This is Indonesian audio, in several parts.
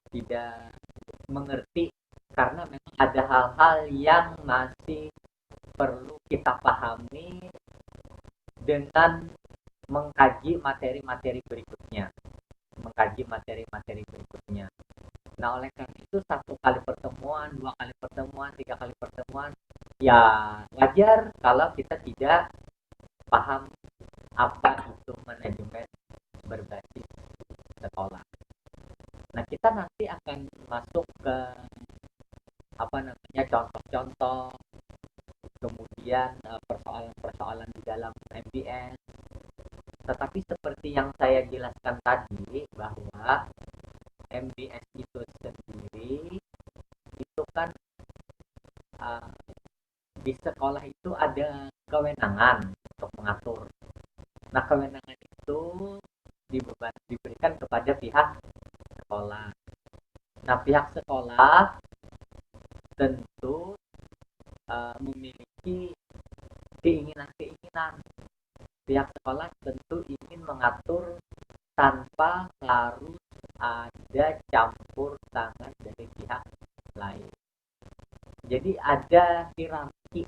tidak mengerti karena memang ada hal-hal yang masih perlu kita pahami dengan mengkaji materi-materi berikutnya, mengkaji materi-materi berikutnya. Nah, oleh karena itu satu kali pertemuan, dua kali pertemuan, tiga kali pertemuan, ya wajar kalau kita tidak paham apa itu manajemen berbasis sekolah. Nah, kita nanti akan masuk ke apa namanya contoh-contoh, kemudian persoalan-persoalan di dalam MBS. Tetapi seperti yang saya jelaskan tadi bahwa MBS itu sendiri itu kan uh, di sekolah itu ada kewenangan untuk mengatur. Nah, kewenangan itu diberikan kepada pihak sekolah. Nah, pihak sekolah tentu memiliki keinginan-keinginan. Pihak sekolah tentu ingin mengatur tanpa harus ada campur tangan dari pihak lain. Jadi ada hierarki.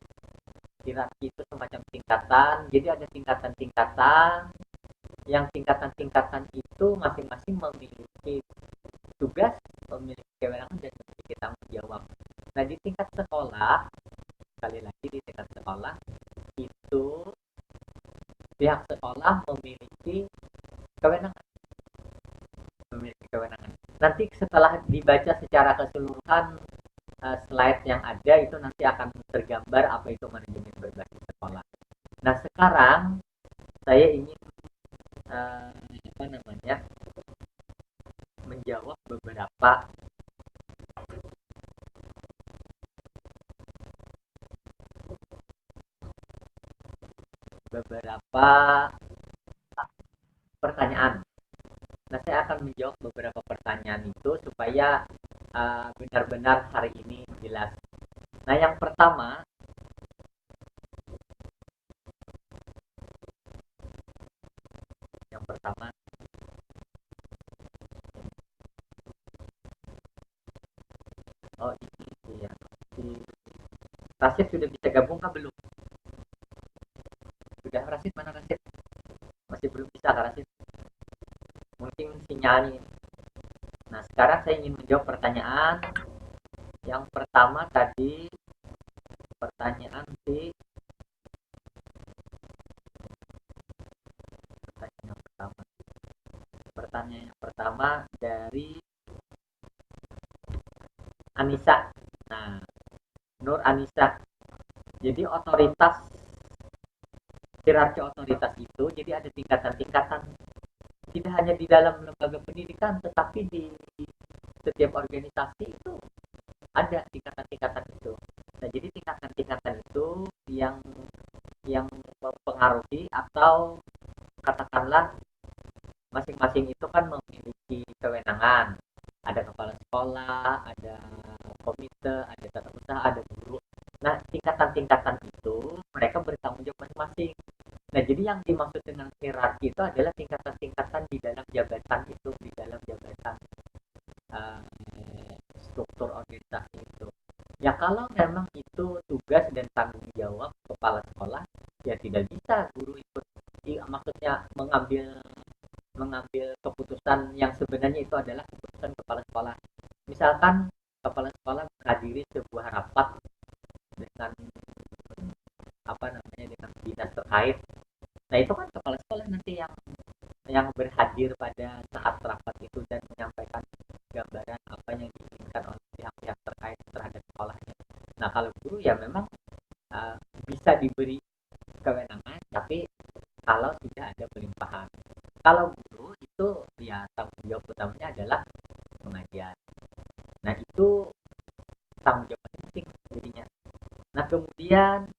Hierarki itu semacam tingkatan. Jadi ada tingkatan-tingkatan. Yang tingkatan-tingkatan itu masing-masing memiliki tugas, memiliki kewenangan dan memiliki tanggung jawab. Nah, di tingkat sekolah, sekali lagi di tingkat sekolah itu pihak sekolah memiliki kewenangan, memiliki kewenangan. Nanti setelah dibaca secara keseluruhan slide yang ada itu nanti akan tergambar apa itu manajemen berbasis sekolah. Nah, sekarang saya ingin apa namanya menjawab beberapa pertanyaan. Nah, saya akan menjawab beberapa pertanyaan itu supaya benar-benar hari ini jelas. Nah, yang pertama, oh ini ya, si Rasid sudah bisa gabung kah belum? Sudah Rasid, mana Rasid? Masih belum bisa kah Rasid? Mungkin sinyalnya. Nah, sekarang saya ingin menjawab pertanyaan yang pertama tadi, pertanyaan si pertanyaan yang pertama. Pertanyaan yang pertama dari Anissa. Nah, Nur Anissa. Jadi hierarki otoritas itu, jadi ada tingkatan-tingkatan. Tidak hanya di dalam lembaga pendidikan, tetapi di setiap organisasi itu ada tingkatan-tingkatan itu. Nah, jadi tingkatan-tingkatan itu yang mempengaruhi atau katakanlah masing-masing itu kan memiliki kewenangan. Ada kepala sekolah, ada komite, ada tata usaha, ada guru. Nah, tingkatan-tingkatan itu mereka bertanggung jawab masing-masing. Nah, jadi yang dimaksud dengan hierarki itu adalah tingkatan-tingkatan di dalam jabatan itu, di dalam jabatan uh, struktur organisasi itu. Ya, kalau memang itu tugas dan tanggung jawab kepala sekolah, ya tidak bisa guru ikut. Maksudnya mengambil mengambil keputusan yang sebenarnya itu adalah keputusan kepala sekolah. Misalkan kepala sekolah menghadiri sebuah rapat dengan apa namanya dengan dinas terkait. Nah, itu kan kepala sekolah nanti yang berhadir pada saat rapat itu dan menyampaikan gambaran apa yang diinginkan oleh pihak-pihak terkait terhadap sekolahnya. Nah, kalau guru ya memang uh, bisa diberi kewenangan, tapi kalau tidak ada pelimpahan. Kalau guru itu ya tanggung jawab utamanya adalah pengajar. Nah, itu tanggung jawab penting jadinya. Nah, kemudian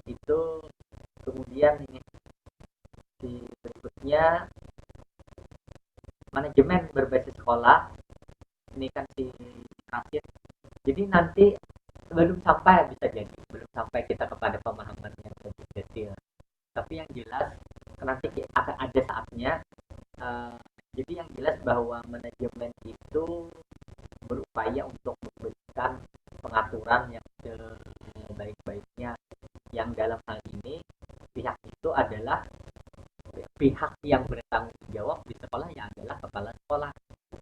itu kemudian ini di berikutnya manajemen berbasis sekolah. Ini kan si Rasid. Jadi nanti belum sampai bisa jadi belum sampai kita kepada pemahaman yang lebih detail. Tapi yang jelas nanti akan ada saatnya uh, Jadi yang jelas bahwa manajemen itu berupaya untuk memberikan pengaturan yang sebaik-baiknya, yang dalam hal ini pihak itu adalah pihak yang bertanggung jawab di sekolah yang adalah kepala sekolah.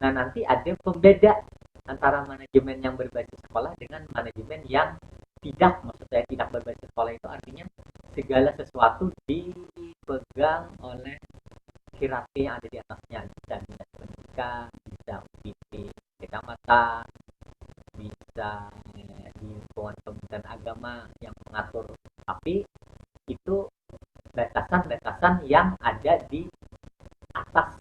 Nah, nanti ada pembeda antara manajemen yang berbasis sekolah dengan manajemen yang tidak, maksud saya tidak berbasis sekolah itu artinya segala sesuatu dipegang oleh hierarki yang ada di atasnya, bisa dinas pendidikan, bisa UPT kecamatan, bisa di lingkungan Kementerian Agama yang mengatur, tapi itu batasan-batasan yang ada di atas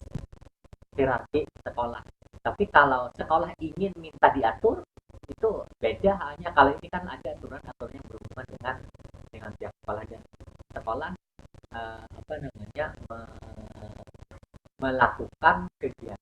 hierarki sekolah. Tapi kalau sekolah ingin minta diatur, itu beda. Hanya kalau ini kan ada aturan-aturan yang berhubungan dengan pihak sekolah, dan sekolah apa namanya melakukan kegiatan